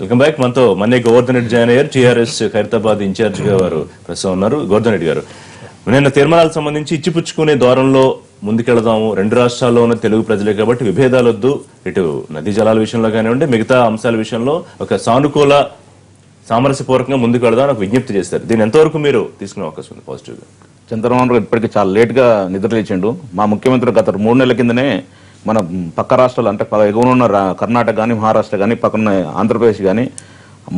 Welcome back. మనతో మన్నే Govardhan Reddy join అయ్యారు. TRS Khairatabad incharge గా వారు ప్రస్తుతం ఉన్నారు. గోవర్ధన్ రెడ్డి గారు, నిన్న తీర్మానాలకు సంబంధించి ఇచ్చిపుచ్చుకునే ద్వారంలో ముందుకెళదాము, రెండు రాష్ట్రాల్లో ఉన్న తెలుగు ప్రజలే కాబట్టి విభేదాలు వద్దు, ఇటు నదీ జలాల విషయంలో కానివ్వండి మిగతా అంశాల విషయంలో ఒక సానుకూల సామరస్యపూర్వకంగా ముందుకు వెళదాం ఒక విజ్ఞప్తి చేస్తారు. దీన్ని ఎంతవరకు మీరు తీసుకునే అవకాశం ఉంది పాజిటివ్ గా? చంద్రబాబు ఇప్పటికీ చాలా లేట్ గా నిద్రలేచిండు. మా ముఖ్యమంత్రి గత 3 నెలల కిందనే మన పక్క రాష్ట్రాలు అంటే ఎగువన ఉన్న కర్ణాటక కానీ మహారాష్ట్ర కానీ పక్కన ఆంధ్రప్రదేశ్ కానీ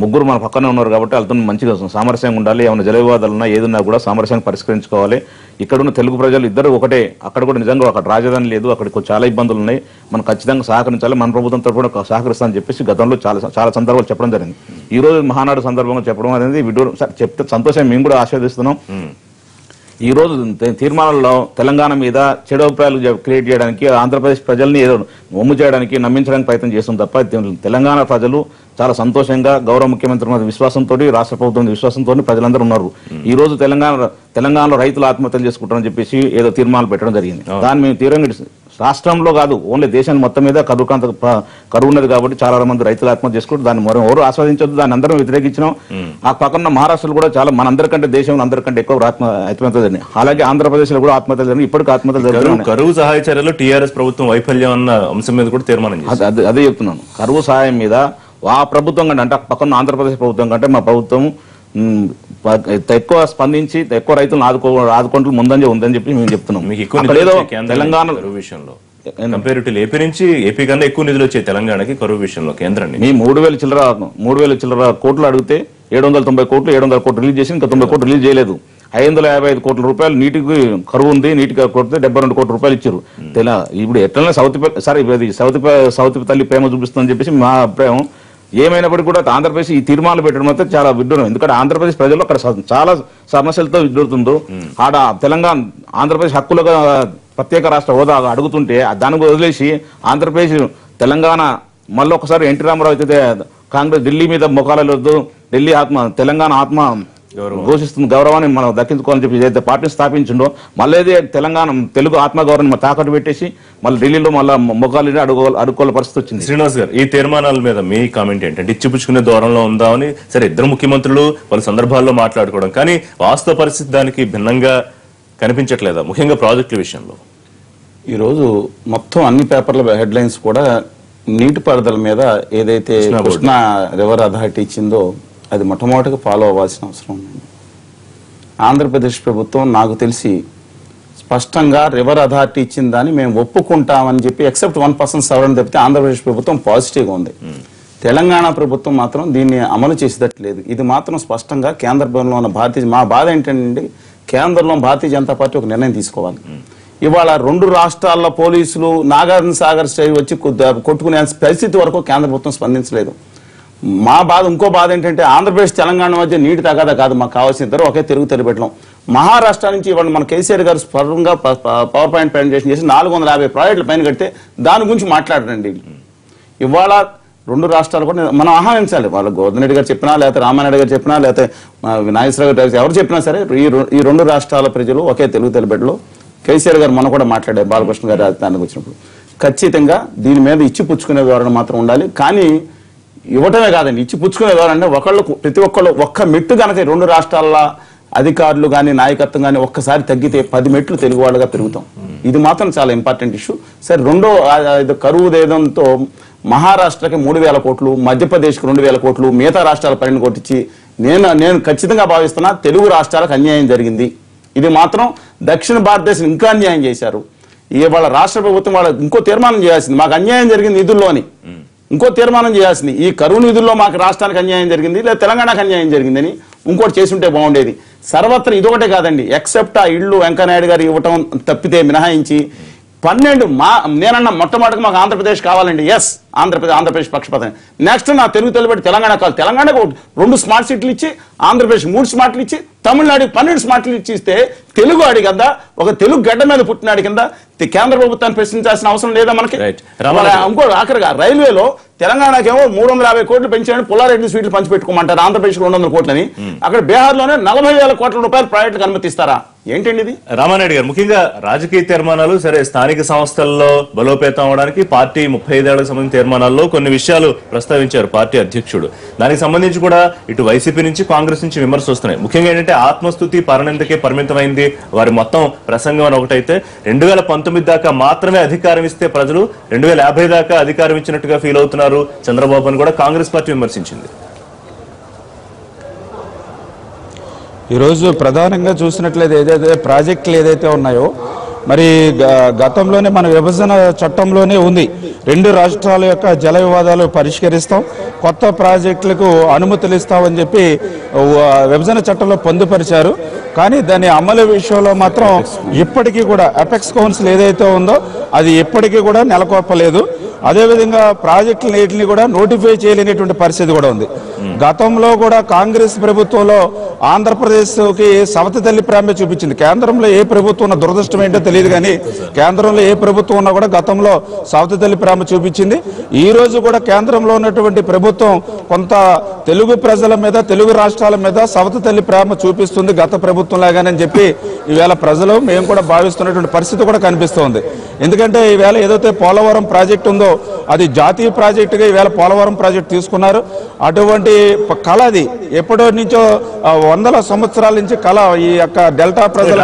ముగ్గురు మన పక్కనే ఉన్నారు కాబట్టి వాళ్ళతో మంచిగా సామరస్యంగా ఉండాలి. ఏమైనా జల వివాదాలు ఉన్నా ఏదున్నా కూడా సామరస్యంగా పరిష్కరించుకోవాలి. ఇక్కడున్న తెలుగు ప్రజలు ఇద్దరు ఒకటే. అక్కడ కూడా నిజంగా అక్కడ రాజధాని లేదు, అక్కడికి చాలా ఇబ్బందులు ఉన్నాయి. మనం ఖచ్చితంగా సహకరించాలి, మన ప్రభుత్వం తరఫున సహకరిస్తామని చెప్పేసి గతంలో చాలా సందర్భాలు చెప్పడం జరిగింది. ఈ రోజు మహానాడు సందర్భంగా చెప్పడం అనేది చెప్తే సంతోషం, మేము కూడా ఆస్వాదిస్తున్నాం. ఈ రోజు తీర్మానాల్లో తెలంగాణ మీద చెడు అభిప్రాయాలు క్రియేట్ చేయడానికి, ఆంధ్రప్రదేశ్ ప్రజల్ని ఏదో ఒమ్ము చేయడానికి, నమ్మించడానికి ప్రయత్నం చేస్తుంది తప్ప తెలంగాణ ప్రజలు చాలా సంతోషంగా గౌరవ ముఖ్యమంత్రి మీద విశ్వాసంతో, రాష్ట్ర ప్రభుత్వం విశ్వాసంతో ప్రజలందరూ ఉన్నారు. ఈ రోజు తెలంగాణలో రైతులు ఆత్మహత్యలు చేసుకుంటారని చెప్పేసి ఏదో తీర్మానాలు పెట్టడం జరిగింది. దాన్ని మేము తీవ్రంగా రాష్ట్రంలో కాదు ఓన్లీ దేశాన్ని మొత్తం మీద కరువు ఉన్నది కాబట్టి చాలా మంది రైతులు ఆత్మహత్య చేసుకుంటారు. దాన్ని ఎవరు ఆస్వాదించొద్దు, దాన్ని అందరం వ్యతిరేకించినాం. ఆ పక్కన మహారాష్ట్రలో కూడా చాలా మనందరికంటే దేశంలో అందరికంటే ఎక్కువ ఆత్మహత్యలు జరిగినాయి. అలాగే ఆంధ్రప్రదేశ్ లో కూడా ఆత్మహత్యలు జరిగినాయి. ఇప్పటికీ ఆత్మహత్యలు జరిగినాయి. కరువు సహాయ చర్యలు టీఆర్ఎస్ ప్రభుత్వం వైఫల్యం అన్న అంశం మీద కూడా తీర్మానం అదే చెప్తున్నాను. కరువు సహాయం మీద ఆ ప్రభుత్వం కంటే అంటే పక్కన ఆంధ్రప్రదేశ్ ప్రభుత్వం కంటే మా ప్రభుత్వం ఎక్కువ స్పందించి ఎక్కువ రైతులను ఆదుకుంటూ ముందంజ ఉందని చెప్పి మేము చెప్తున్నాం. తెలంగాణ విషయంలో ఏపీ నుంచి ఏపీ కన్నా ఎక్కువ నిధులు వచ్చాయి తెలంగాణకి కరువు విషయంలో కేంద్రాన్ని. మీ 3,000 చిల్లర కోట్లు అడిగితే 790 కోట్లు 700 కోట్లు రిలీజ్ చేసి ఇంకా 90 కోట్లు రిలీజ్ చేయలేదు. 555 కోట్ల రూపాయలు నీటికి కరువు ఉంది, నీటికి కొడితే 72 కోట్ల రూపాయలు ఇచ్చారు. ఇప్పుడు ఎట్లనే సౌత్ తల్లి ప్రేమ చూపిస్తుందని చెప్పేసి మా అభిప్రాయం. ఏమైనప్పటికీ కూడా ఆంధ్రప్రదేశ్ ఈ తీర్మానాలు పెట్టడం అయితే చాలా విడ్డూరం. ఎందుకంటే ఆంధ్రప్రదేశ్ ప్రజలు అక్కడ చాలా సమస్యలతో విడ్డూరుతుందో ఆడ ఆంధ్రప్రదేశ్ హక్కులుగా ప్రత్యేక రాష్ట్ర హోదా అడుగుతుంటే దాన్ని వదిలేసి ఆంధ్రప్రదేశ్ తెలంగాణ మళ్ళీ ఒకసారి ఎన్టీ రామారావు అయితే కాంగ్రెస్ ఢిల్లీ మీద మొఖాలొద్దు, ఢిల్లీ తెలంగాణ ఆత్మ ఘోషిస్తుంది, గౌరవాన్ని మనం దక్కించుకోవాలని చెప్పి ఏదైతే పార్టీని స్థాపించిండో మళ్ళీ తెలంగాణ తెలుగు ఆత్మగౌరవాన్ని తాకట్టు పెట్టేసి మళ్ళీ ఢిల్లీలో మళ్ళీ మొఖాలు అడుక్కోవాల పరిస్థితి వచ్చింది. శ్రీనివాస్ గారు, ఈ తీర్మానాల మీద మీ కామెంట్ ఏంటంటే ఇచ్చిపుచ్చుకునే దూరంలో ఉందామని సరే ఇద్దరు ముఖ్యమంత్రులు పలు సందర్భాల్లో మాట్లాడుకోవడం, కానీ వాస్తవ పరిస్థితి దానికి భిన్నంగా కనిపించట్లేదా? ముఖ్యంగా ప్రాజెక్టుల విషయంలో ఈరోజు మొత్తం అన్ని పేపర్ల హెడ్లైన్స్ కూడా నీటిపారుదల మీద ఏదైతే కృష్ణా రివర్ అథారిటీ ఇచ్చిందో అది మొట్టమొదటిగా ఫాలో అవ్వాల్సిన అవసరం ఉంది. ఆంధ్రప్రదేశ్ ప్రభుత్వం నాకు తెలిసి స్పష్టంగా రివర్ అథారిటీ ఇచ్చిన దాన్ని మేము ఒప్పుకుంటామని చెప్పి ఎక్సెప్ట్ 1% సవరణ తప్పితే ఆంధ్రప్రదేశ్ ప్రభుత్వం పాజిటివ్గా ఉంది. తెలంగాణ ప్రభుత్వం మాత్రం దీన్ని అమలు చేసేటట్లేదు. ఇది మాత్రం స్పష్టంగా కేంద్రంలో ఉన్న మా బాధ ఏంటంటే కేంద్రంలో భారతీయ జనతా పార్టీ ఒక నిర్ణయం తీసుకోవాలి. ఇవాళ 2 రాష్ట్రాల పోలీసులు నాగార్జున సాగర్ స్టై వచ్చి కొట్టుకునే పరిస్థితి వరకు కేంద్ర ప్రభుత్వం స్పందించలేదు. మా బాధ ఇంకో బాధ ఏంటంటే ఆంధ్రప్రదేశ్ తెలంగాణ మధ్య నీటి తగాదా కాదు, మాకు కావాల్సిన ఇద్దరు ఒకే తెలుగు తెలిపెట్టడం. మహారాష్ట్ర నుంచి ఇవాళ మన కేసీఆర్ గారు స్పష్టంగా పవర్ పాయింట్ ప్రజెంటేషన్ చేసి 450 ప్రాజెక్టుల పైన కడితే దాని గురించి మాట్లాడరండి. ఇవాళ 2 రాష్ట్రాలు కూడా మనం ఆహ్వానించాలి. వాళ్ళ గోవర్ధన్ రెడ్డి గారు చెప్పినా లేకపోతే రామారెడ్డి గారు చెప్పినా లేకపోతే నాగేశ్వరరావు గారు ఎవరు చెప్పినా సరే ఈ 2 రాష్ట్రాల ప్రజలు ఒకే తెలుగు తెలిపెట్టలో కేసీఆర్ గారు మనం కూడా మాట్లాడారు బాలకృష్ణ గారు రాజధానికి వచ్చినప్పుడు. ఖచ్చితంగా దీని మీద ఇచ్చి పుచ్చుకునే ధోరణి మాత్రం ఉండాలి. కానీ ఇవ్వటమే కాదండి, ఇచ్చి పుచ్చుకునే ధోరణి అంటే ప్రతి ఒక్కళ్ళు ఒక్క మెట్టు కనుక 2 రాష్ట్రాల అధికారులు కానీ నాయకత్వం కానీ ఒక్కసారి తగ్గితే 10 మెట్లు తెలుగు వాళ్ళగా పెరుగుతాం. ఇది మాత్రం చాలా ఇంపార్టెంట్ ఇష్యూ. సరే రెండో కరువు దేదంతో మహారాష్ట్రకి 3,000 కోట్లు, మధ్యప్రదేశ్కి 2,000 కోట్లు, మిగతా రాష్ట్రాల పైన కొట్టించి నేను ఖచ్చితంగా భావిస్తున్నా తెలుగు రాష్ట్రాలకు అన్యాయం జరిగింది. ఇది మాత్రం దక్షిణ భారతదేశం ఇంకా అన్యాయం చేశారు. ఇవాళ రాష్ట్ర ప్రభుత్వం వాళ్ళ ఇంకో తీర్మానం చేయాల్సింది, మాకు అన్యాయం జరిగింది నిధుల్లోని ఇంకో తీర్మానం చేయాల్సింది. ఈ కరువు నిధుల్లో మాకు రాష్ట్రానికి అన్యాయం జరిగింది లేదా తెలంగాణకు అన్యాయం జరిగిందని ఇంకోటి చేసుంటే బాగుండేది. సర్వత్రా ఇదొకటే కాదండి, ఎక్సెప్ట్ ఆ ఇళ్ళు వెంకయ్యనాయుడు గారు ఇవ్వటం తప్పితే మినహాయించి 12 నేనన్నా మొట్టమొదటిగా మాకు ఆంధ్రప్రదేశ్ కావాలండి. ఎస్, ఆంధ్రప్రదేశ్ పక్షపాతం. నెక్స్ట్ నా తెలుగు తెలిపెట్టి తెలంగాణ కావాలి. తెలంగాణకు 2 స్మార్ట్ సిటీలు ఇచ్చి ఆంధ్రప్రదేశ్ 3 స్మార్ట్లు ఇచ్చి తమిళనాడు 12 స్మార్ట్ లిస్ట్ ఇస్తే తెలుగు ఆడి కదా ఒక తెలుగు గడ్డ మీద పుట్టినాడి కింద కేంద్ర ప్రభుత్వాన్ని ప్రశ్నించాల్సిన అవసరం లేదా మనకి? ఇంకోటి ఆఖరిగా రైల్వేలో తెలంగాణకేమో 350 కోట్లు పెంచాలని పుల్లారెడ్డి స్వీట్లు పంచిపెట్టుకోమంటారు, ఆంధ్రప్రదేశ్ 200 కోట్లని. అక్కడ బీహార్లోనే 40,000 కోట్ల రూపాయలు ప్రైవేట్లకు అనుమతిస్తారా? ఏంటండి ఇది? రామానాయుడు గారు, ముఖ్యంగా రాజకీయ తీర్మానాలు సరే, స్థానిక సంస్థల్లో బలోపేతం అవడానికి పార్టీ 35 ఏళ్లకు సంబంధించిన తీర్మానాల్లో కొన్ని విషయాలు ప్రస్తావించారు పార్టీ అధ్యక్షుడు. దానికి సంబంధించి కూడా ఇటు వైసీపీ నుంచి కాంగ్రెస్ నుంచి విమర్శలు వస్తున్నాయి. ముఖ్యంగా ఏంటంటే ఆత్మస్తుతి పరనిందకే పరిమితమైంది వారి మొత్తం ప్రసంగం అని ఒకటైతే, 2019 దాకా మాత్రమే అధికారం ఇస్తే ప్రజలు 2050 దాకా అధికారం ఇచ్చినట్టుగా ఫీల్ అవుతున్నారు చంద్రబాబు అని కూడా కాంగ్రెస్ పార్టీ విమర్శించింది. ఈరోజు ప్రధానంగా చూసినట్లయితే ఏదైతే ప్రాజెక్టులు ఏదైతే ఉన్నాయో, మరి గతంలోనే మన విభజన చట్టంలోనే ఉంది, 2 రాష్ట్రాల యొక్క జల వివాదాలు పరిష్కరిస్తాం, కొత్త ప్రాజెక్టులకు అనుమతులు ఇస్తామని చెప్పి విభజన చట్టంలో పొందుపరిచారు. కానీ దాని అమలు విషయంలో మాత్రం ఇప్పటికీ కూడా అపెక్స్ కౌన్సిల్ ఏదైతే ఉందో అది ఇప్పటికీ కూడా నెలకొల్పలేదు. అదేవిధంగా ప్రాజెక్టులన్నింటినీ కూడా నోటిఫై చేయలేనటువంటి పరిస్థితి కూడా ఉంది. గతంలో కూడా కాంగ్రెస్ ప్రభుత్వంలో ఆంధ్రప్రదేశ్కి సవతి తల్లి ప్రేమ చూపించింది. కేంద్రంలో ఏ ప్రభుత్వం ఉన్న దురదృష్టం ఏంటో తెలియదు, కానీ కేంద్రంలో ఏ ప్రభుత్వం ఉన్నా కూడా గతంలో సవతి తల్లి ప్రేమ చూపించింది. ఈ రోజు కూడా కేంద్రంలో ఉన్నటువంటి ప్రభుత్వం కొంత తెలుగు ప్రజల మీద, తెలుగు రాష్ట్రాల మీద సవతి తల్లి ప్రేమ చూపిస్తుంది గత ప్రభుత్వం లాగానని చెప్పి ఈవేళ ప్రజలు మేము కూడా భావిస్తున్నటువంటి పరిస్థితి కూడా కనిపిస్తోంది. ఎందుకంటే ఈవేళ ఏదైతే పోలవరం ప్రాజెక్టు ఉందో అది జాతీయ ప్రాజెక్టుగా ఈవేళ పోలవరం ప్రాజెక్టు తీసుకున్నారు. అటువంటి కళ అది ఎప్పటి నుంచో 100 సంవత్సరాల నుంచి కళ ఈ యొక్క డెల్టా ప్రజల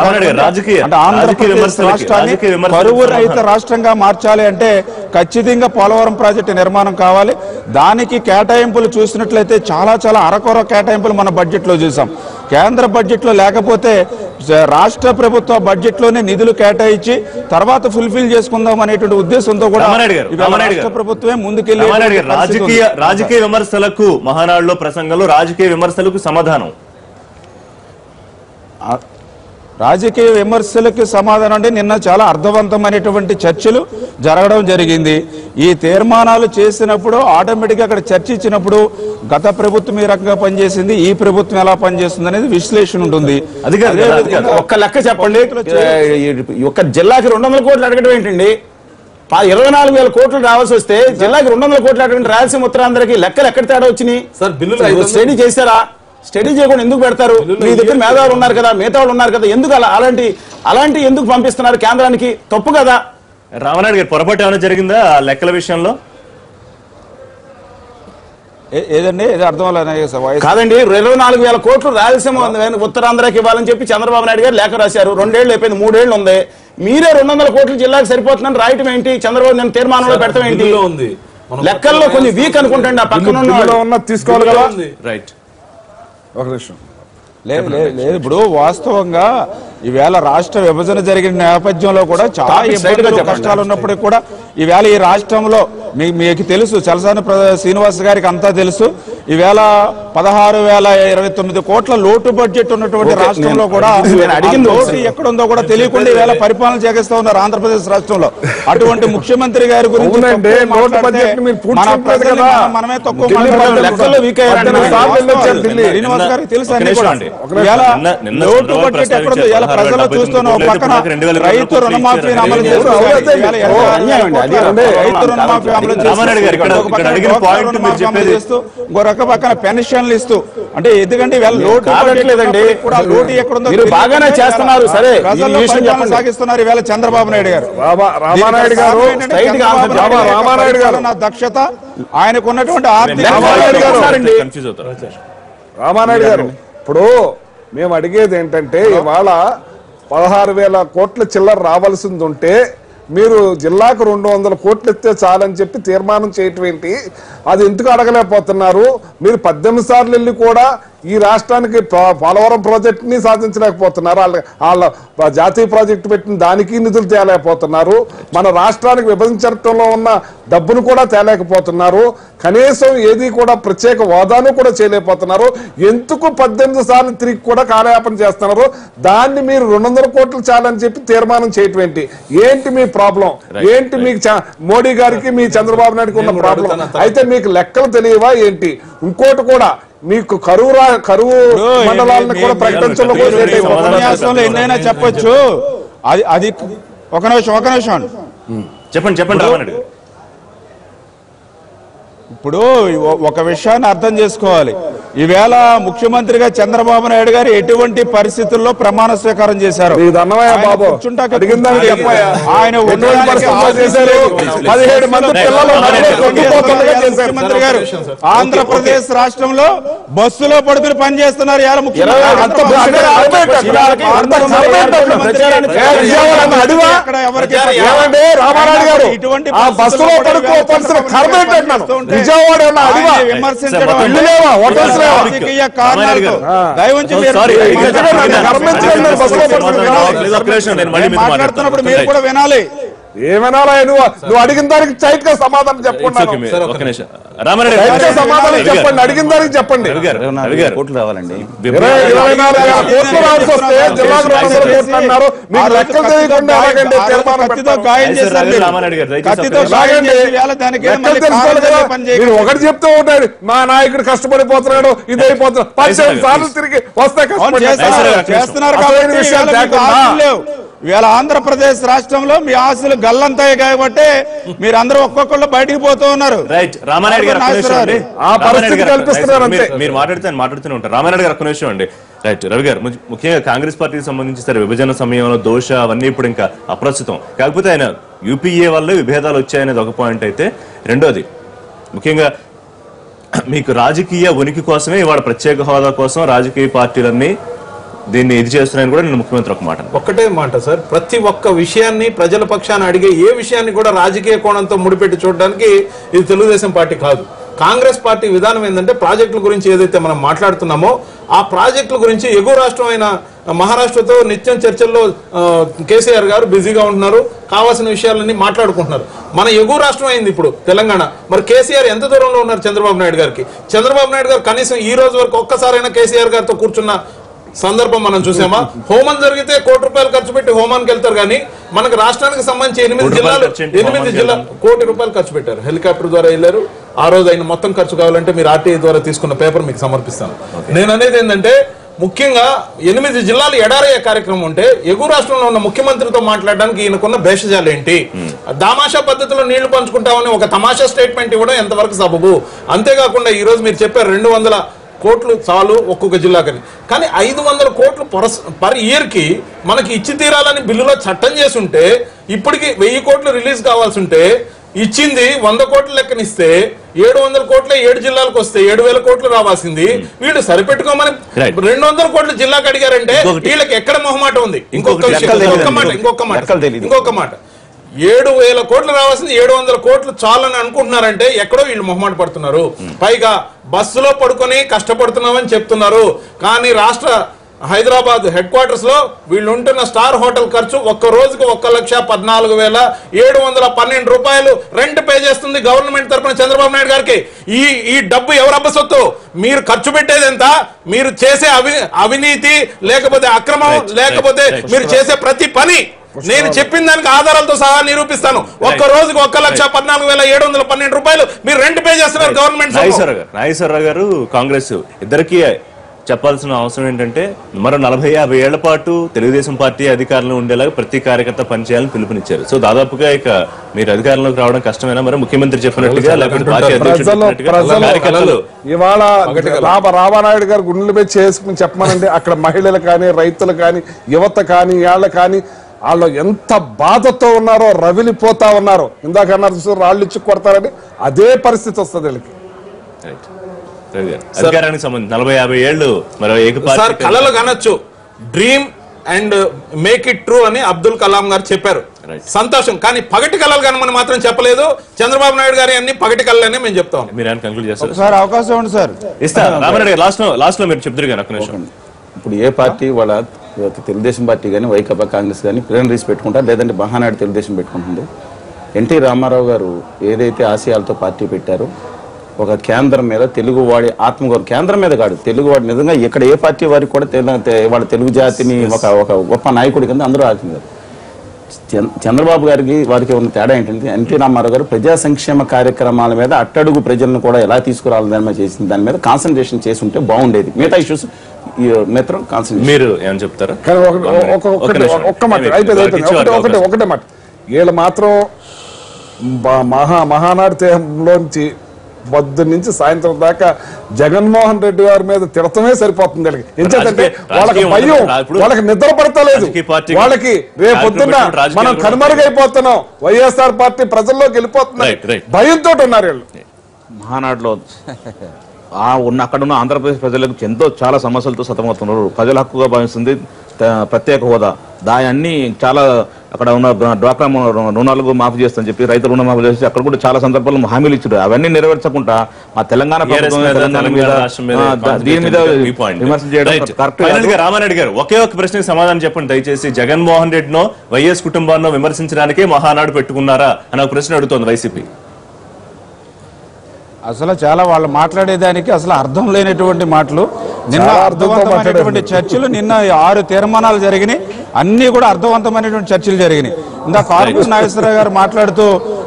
అంటే ఆంధ్రప్రదేశ్ రాష్ట్రాన్ని కరువు రహిత రాష్ట్రంగా మార్చాలి అంటే ఖచ్చితంగా పోలవరం ప్రాజెక్టు నిర్మాణం కావాలి. దానికి కేటాయింపులు చూసినట్లయితే చాలా చాలా అరకొర కేటాయింపులు మన బడ్జెట్లో చూసాం. కేంద్ర బడ్జెట్లో లేకపోతే రాష్ట్ర ప్రభుత్వ బడ్జెట్లోనే నిధులు కేటాయించి తర్వాత ఫుల్ఫిల్ చేసుకుందాం అనేటువంటి ఉద్దేశంతో కూడా రాష్ట్ర ప్రభుత్వమే ముందుకెళ్ళి రాజకీయ విమర్శలకు మహానాడులో ప్రసంగంలో రాజకీయ విమర్శలకు సమాధానం, రాజకీయ విమర్శలకు సమాధానం అంటే నిన్న చాలా అర్థవంతమైనటువంటి చర్చలు జరగడం జరిగింది. ఈ తీర్మానాలు చేసినప్పుడు ఆటోమేటిక్గా అక్కడ చర్చ ఇచ్చినప్పుడు గత ప్రభుత్వం ఏ రకంగా పనిచేసింది, ఈ ప్రభుత్వం ఎలా పనిచేస్తుంది అనేది విశ్లేషణ ఉంటుంది. ఒక్క లెక్క చెప్పండి, ఒక్క జిల్లాకి 200 కోట్లు అడగడం ఏంటండి? 24,000 కోట్లు రావాల్సి వస్తే జిల్లాకి 200 కోట్లు అడగండి. రాయలసీమ ఉత్తరాంధ్రకి లెక్కలు ఎక్కడ తేడా వచ్చినాయి? స్టడీ చేశారా? స్టడీ చేయకుండా ఎందుకు పెడతారు? మీ దగ్గర మేధావులు ఉన్నారు కదా, మిగతావాళ్ళు ఉన్నారు కదా, ఎందుకు అలాంటి ఎందుకు పంపిస్తున్నారు కేంద్రానికి? తప్పు కదా. రామనాయుడు గారు, పొరపాటు ఏమైనా జరిగిందా లెక్కల విషయంలో? ఏదండి ఏదో అర్థం కాదండి. 24,000 కోట్లు రాయలసీమ ఉత్తరాంధ్రకి ఇవ్వాలని చెప్పి చంద్రబాబు నాయుడు గారు లేఖ రాశారు. 2 ఏళ్ళు అయిపోయింది, 3 ఏళ్ళు ఉంది. మీరే 200 కోట్లు జిల్లాకు సరిపోతుందని రాయటం ఏంటి? చంద్రబాబు నేను తీర్మానంలో పెడతాం ఏంటి? లెక్కల్లో కొంచెం వీక్ అనుకుంటండి. ఆ పక్కన తీసుకోవాలి కదా. రైట్, ఒక నిమిషం. లేదు లేదు లేదు, ఇప్పుడు వాస్తవంగా ఈవేళ రాష్ట్ర విభజన జరిగిన నేపథ్యంలో కూడా చాలా ఇబ్బందులు కష్టాలు ఉన్నప్పటికీ కూడా ఈవేళ ఈ రాష్ట్రంలో మీకు తెలుసు, చలసాని శ్రీనివాస్ గారికి అంతా తెలుసు, ఈవేళ 16,029 కోట్ల లోటు బడ్జెట్ ఉన్నటువంటి రాష్ట్రంలో కూడా లోటు ఎక్కడుందో కూడా తెలియకుండా ఈవేళ పరిపాలన చేస్తూ ఉన్నారు ఆంధ్రప్రదేశ్ రాష్ట్రంలో. అటువంటి ముఖ్యమంత్రి గారి గురించి మనమే తక్కువ శ్రీనివాస్ గారికి తెలుసు అన్ని కూడా. లోటు బడ్జెట్ ఎక్కడుందో ఇలా ప్రజలు చూస్తున్నాం. పక్కన రైతు రుణమాఫీని అమలు చేస్తూ ఇంకొక పక్కన పెన్షన్లు ఇస్తూ, అంటే ఎందుకంటే లోటు లోటు ఎక్కడుందో బాగానే చేస్తున్నారు. సరే, సాగిస్తున్నారు ఈవేళ చంద్రబాబు నాయుడు గారు. రామానాయుడు గారు నా దక్షత, ఆయనకున్నటువంటి ఆర్థిక రామానాయుడు గారు, ఇప్పుడు మేము అడిగేది ఏంటంటే ఇవాళ 16,000 కోట్ల చిల్లర రావాల్సింది ఉంటే మీరు జిల్లాకు 200 కోట్లు ఇస్తే చాలని చెప్పి తీర్మానం చేయటం ఏంటి? అది ఎందుకు అడగలేకపోతున్నారు? మీరు 18 సార్లు వెళ్ళి కూడా ఈ రాష్ట్రానికి పోలవరం ప్రాజెక్ట్ ని సాధించలేకపోతున్నారు. వాళ్ళ జాతీయ ప్రాజెక్టు పెట్టిన దానికి నిధులు తేలేకపోతున్నారు. మన రాష్ట్రానికి విభజించడంలో ఉన్న డబ్బును కూడా తేలేకపోతున్నారు. కనీసం ఏది కూడా ప్రత్యేక హోదాను కూడా చేయలేకపోతున్నారు. ఎందుకు 18 సార్లు తిరిగి కూడా కాలయాపన చేస్తున్నారు? దాన్ని మీరు 200 కోట్లు చాలని చెప్పి తీర్మానం చేయటం ఏంటి మీ ప్రాబ్లం? ఏంటి మీకు మోడీ గారికి మీ చంద్రబాబు నాయుడుకి ఉన్న ప్రాబ్లం? అయితే మీకు లెక్కలు తెలియవా ఏంటి? ఇంకోటి కూడా మీకు కరువు మండలాలను కూడా ప్రకటించడంలో కూడా లేట్ అయిపోతుంది. ఉపన్యాసంలో ఎన్నైనా చెప్పొచ్చు. అది ఒక నిమిషం చెప్పండి రామారెడ్డి గారు. ఇప్పుడు ఒక విషయాన్ని అర్థం చేసుకోవాలి. ఈవేళ ముఖ్యమంత్రిగా చంద్రబాబు నాయుడు గారు ఎటువంటి పరిస్థితుల్లో ప్రమాణ స్వీకారం చేశారు? ఆయన 17 మంది పిల్లలు ముఖ్యమంత్రి గారు ఆంధ్రప్రదేశ్ రాష్ట్రంలో బస్సులో పడుకుని పనిచేస్తున్నారు. ఇటువంటి రాజకీయ కారణాలతో మాట్లాడుతున్నప్పుడు మీరు కూడా వినాలి. ఏమన్నా నువ్వు అడిగిన దానికి టైట్ గా సమాధానం చెప్పండి. సమాధానం చెప్పండి, అడిగిన దానికి చెప్పండి. కోట్లు రావాలండి. 24,000 కోట్లు రావాల్సి వస్తే జిల్లాకు 200 కోట్లు అన్నారు. మీకు లెక్కలు తెలియకుండా ఎలాగండి మీరు ఒకటి చెప్తూ ఉంటాడు, మా నాయకుడు కష్టపడిపోతున్నాడు, ఇది అయిపోతున్నాడు. 17 సార్లు తిరిగి వస్తే చేస్తున్నారు. ఇవాళ ఆంధ్రప్రదేశ్ రాష్ట్రంలో మీ ఆశలు గల్లంతాయి కాబట్టి మీరు అందరూ ఒక్కొక్కళ్ళు బయటికి పోతూ ఉన్నారు. మీరు మాట్లాడుతూనే ఉంటారు. రామారెడ్డి గారు ఒక్క నిమిషం అండి. రైట్ రవి గారు, ముఖ్యంగా కాంగ్రెస్ పార్టీకి సంబంధించి సరే విభజన సమయంలో దోష అవన్నీ ఇప్పుడు ఇంకా అప్రస్తుతం. కాకపోతే ఆయన యూపీఏ వల్ల విభేదాలు వచ్చాయనేది ఒక పాయింట్ అయితే, రెండోది ముఖ్యంగా మీకు రాజకీయ ఉనికి కోసమే ఇవాళ ప్రత్యేక హోదా కోసం రాజకీయ పార్టీలన్నీ దీన్ని ఇది చేస్తున్నాయని కూడా నేను ముఖ్యమంత్రి ఒక్కటే మాట సార్, ప్రతి ఒక్క విషయాన్ని ప్రజల పక్షాన్ని అడిగే ఏ విషయాన్ని కూడా రాజకీయ కోణంతో ముడిపెట్టి చూడడానికి ఇది తెలుగుదేశం పార్టీ కాదు. కాంగ్రెస్ పార్టీ విధానం ఏంటంటే ప్రాజెక్టుల గురించి ఏదైతే మనం మాట్లాడుతున్నామో ఆ ప్రాజెక్టుల గురించి ఎగువ రాష్ట్రం అయిన మహారాష్ట్రతో నిత్యం చర్చల్లో కేసీఆర్ గారు బిజీగా ఉంటున్నారు. కావాల్సిన విషయాలన్నీ మాట్లాడుకుంటున్నారు. మన ఎగువ రాష్ట్రం అయింది ఇప్పుడు తెలంగాణ. మరి కేసీఆర్ ఎంత దూరంలో ఉన్నారు చంద్రబాబు నాయుడు గారికి? చంద్రబాబు నాయుడు గారు కనీసం ఈ రోజు వరకు ఒక్కసారైనా కేసీఆర్ గారితో కూర్చున్న సందర్భం మనం చూసామా? హోమం జరిగితే ₹1 కోటి ఖర్చు పెట్టి హోమానికి వెళ్తారు. కానీ మనకు రాష్ట్రానికి సంబంధించి 8 జిల్లాలు 8 జిల్లా ₹1 కోటి ఖర్చు పెట్టారు. హెలికాప్టర్ ద్వారా వెళ్ళారు. ఆ రోజు అయిన మొత్తం ఖర్చు కావాలంటే మీరు ఆర్టీఐ ద్వారా తీసుకున్న పేపర్ మీకు సమర్పిస్తాను. నేను అనేది ఏంటంటే ముఖ్యంగా 8 జిల్లాలు ఎడారయ్యే కార్యక్రమం ఉంటే ఎగువ రాష్ట్రంలో ఉన్న ముఖ్యమంత్రితో మాట్లాడడానికి ఈయనకున్న భేషజాలు ఏంటి? దామాషా పద్ధతిలో నీళ్లు పంచుకుంటామని ఒక తమాషా స్టేట్మెంట్ ఇవ్వడం ఎంతవరకు సబబు? అంతేకాకుండా ఈ రోజు మీరు చెప్పారు 200 కోట్లు చాలు ఒక్కొక్క జిల్లాకని. కానీ 500 కోట్లు పర్ ఇయర్ కి మనకి ఇచ్చి తీరాలని బిల్లులో చట్టం చేసి ఉంటే ఇప్పటికి 1000 కోట్లు రిలీజ్ కావాల్సి ఉంటే ఇచ్చింది 100 కోట్ల లెక్కనిస్తే 700 కోట్లే 7 జిల్లాలకు వస్తే 7,000 కోట్లు రావాల్సింది వీళ్ళు సరిపెట్టుకోమని 200 కోట్లు జిల్లాకు అడిగారంటే వీళ్ళకి ఎక్కడ మొహమాట ఉంది? ఇంకొక మాట 7,000 కోట్లు రావాల్సింది 700 కోట్లు చాలని అనుకుంటున్నారంటే ఎక్కడో వీళ్ళు మొహమాట పడుతున్నారు. పైగా బస్సులో పడుకొని కష్టపడుతున్నామని చెప్తున్నారు. కానీ రాష్ట్ర హైదరాబాద్ హెడ్ క్వార్టర్స్ లో వీళ్ళు ఉంటున్న స్టార్ హోటల్ ఖర్చు ఒక్క రోజుకు ₹1,14,712 రెంట్ పే చేస్తుంది గవర్నమెంట్ తరఫున చంద్రబాబు నాయుడు గారికి. ఈ డబ్బు ఎవరబ్బ సొత్తు? మీరు ఖర్చు పెట్టేది ఎంత? మీరు చేసే అవినీతి లేకపోతే అక్రమం లేకపోతే మీరు చేసే ప్రతి పని నేను చెప్పిన దానికి ఆధారాలతో సహా నిరూపిస్తాను. ఒక్క రోజుకు ₹1,14,712 మీరు రెంట్ పే చేస్తున్నారు గవర్నమెంట్. నాగేశ్వరరావు గారు కాంగ్రెస్ ఇద్దరికి చెప్పాల్సిన అవసరం ఏంటంటే మరో 40-50 ఏళ్ల పాటు తెలుగుదేశం పార్టీ అధికారంలో ఉండేలాగా ప్రతి కార్యకర్త పనిచేయాలని పిలుపునిచ్చారు. సో దాదాపుగా ఇక మీరు అధికారంలోకి రావడం కష్టమైనా మరి ముఖ్యమంత్రి చెప్పినట్టుగా లేకపోతే పార్టీ అధ్యక్షులు ఇవాళ రామానాయుడు గారు గుండెల మీద చేసుకుని చెప్పమనండి. అక్కడ మహిళలు కానీ రైతులు కానీ యువత కానీ వాళ్ళ కానీ వాళ్ళు ఎంత బాధతో ఉన్నారో రవిలిపోతా ఉన్నారో. ఇందాక అన్నారు రాళ్ళు ఇచ్చి కొడతారని అదే పరిస్థితి వస్తుంది వీళ్ళకి. అధికారానికి సంబంధించి 40-50 ఏళ్ళు మరో సార్ కళలు కనొచ్చు, dream and make it true అని అబ్దుల్ కలాం గారు చెప్పారు. సంతోషం. కానీ పగటి కళలు కనమని మాత్రం చెప్పలేదు. చంద్రబాబు నాయుడు గారి అన్ని పగటి కళలనే మేము చెప్తాం. మీరు కంక్లూడ్ చేస్తారు సార్? అవకాశం ఉంది సార్, ఇస్తాను. రామారెడ్డి గారు లాస్ట్ లో మీరు చెప్తారు కానీ ఒక నిమిషం. ఇప్పుడు ఏ పార్టీ వాళ్ళ తెలుగుదేశం పార్టీ కానీ వైకాపా కాంగ్రెస్ కానీ ప్రిలిమినరీస్ పెట్టుకుంటారు, లేదంటే మహానాడు తెలుగుదేశం పెట్టుకుంటుంది. ఎన్టీ రామారావు గారు ఏదైతే ఆశయాలతో పార్టీ పెట్టారో ఒక కేంద్రం మీద తెలుగువాడి ఆత్మగౌరవం, కేంద్రం మీద కాదు తెలుగువాడి నిజంగా ఇక్కడ ఏ పార్టీ వారికి కూడా వాళ్ళ తెలుగు జాతిని ఒక గొప్ప నాయకుడి కింద అందరూ ఆశించారు. చంద్రబాబు గారికి వారికి ఉన్న తేడా ఏంటంటే ఎన్టీ రామారావు గారు ప్రజా సంక్షేమ కార్యక్రమాల మీద అట్టడుగు ప్రజలను కూడా ఎలా తీసుకురావాలని దాని మీద చేసిన దాని మీద కాన్సన్ట్రేషన్ చేసి ఉంటే బాగుండేది. మిగతా ఇష్యూస్ మిత్రం కాన్సన్ట్రేషన్. మీరు ఏమని చెప్తారా? ఒక్క మాట అయిపోయింది. ఒకటే మాట, వీళ్ళు మాత్రం మహానాడు దేహంలోంచి పొద్దు నుంచి సాయంత్రం దాకా జగన్మోహన్ రెడ్డి గారి మీద తిడతమే సరిపోతుంది వీళ్ళకి. ఎందుకంటే వాళ్ళకి భయం, వాళ్ళకి నిద్ర పడతలేదు, వాళ్ళకి రేపొద్దున్న మనం కనుమరుగైపోతున్నాం, వైఎస్ఆర్ పార్టీ ప్రజల్లోకి వెళ్ళిపోతున్నాయి, భయంతో ఉన్నారు వీళ్ళు. మహానాడులో అక్కడ ఉన్న ఆంధ్రప్రదేశ్ ప్రజలకు ఎంతో చాలా సమస్యలతో సతమవుతున్నారు. ప్రజల హక్కుగా భావిస్తుంది ప్రత్యేక హోదా, దాన్ని చాలా అక్కడ ఉన్న డ్వాక్రా రుణాలు మాఫీ చేస్తామని చెప్పి, రైతు రుణ మాఫీ చేసి అక్కడ కూడా చాలా సందర్భాల్లో హామీలు ఇచ్చారు. అవన్నీ నెరవేర్చకుండా మా తెలంగాణ ప్రభుత్వం దీని మీద విమర్శ చేయడం కరెక్ట్. రామారెడ్డి గారు, ఒకే ఒక ప్రశ్నకు సమాధానం చెప్పండి దయచేసి. జగన్మోహన్ రెడ్డినో వైఎస్ కుటుంబాన్నో విమర్శించడానికే మహానాడు పెట్టుకున్నారా అని ఒక ప్రశ్న అడుగుతోంది వైసీపీ. అసలు చాలా వాళ్ళు మాట్లాడేదానికి అసలు అర్థం లేనటువంటి మాటలు. నిన్న అర్థవంతమైనటువంటి చర్చలు, నిన్న 6 తీర్మానాలు జరిగినాయి, అన్ని కూడా అర్థవంతమైనటువంటి చర్చలు జరిగినాయి. ఇందా కారుమూరి నాగేశ్వరరావు గారు మాట్లాడుతూ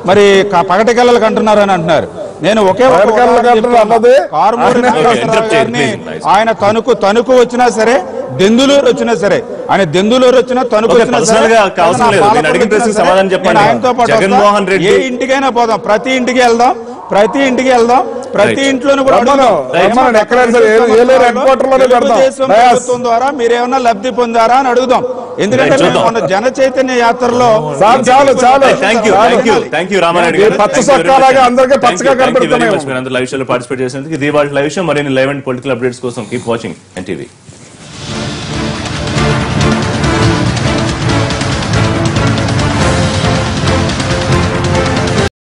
మరి పగటి కళ్ళకి అంటున్నారని అంటున్నారు. నేను ఒకే కారుమూరి నాగేశ్వరరావు గారిని ఆయన తణుకు వచ్చినా సరే, దెందులూరు వచ్చినా సరే, ఆయన దెందులూరు వచ్చినా తణుకు వచ్చినా సరే ఆయనతో పాటు ఏ ఇంటికైనా పోదాం, ప్రతి ఇంటికి వెళ్దాం, ప్రతి ఇంట్లోనూ కూడా ప్రభుత్వం ద్వారా మీరేమన్నా లబ్ధి పొందారా అని అడుగుదాం. ఎందుకంటే మన జన చైతన్య యాత్రలో పార్టిసిపేట్ చేసినందుకు ఇది వాళ్ళ లైవ్ షో. మరిన్ని లైవ్ అండ్ పొలిటికల్ అప్డేట్స్ కోసం కీప్ వాచింగ్ ఎన్టీవీ.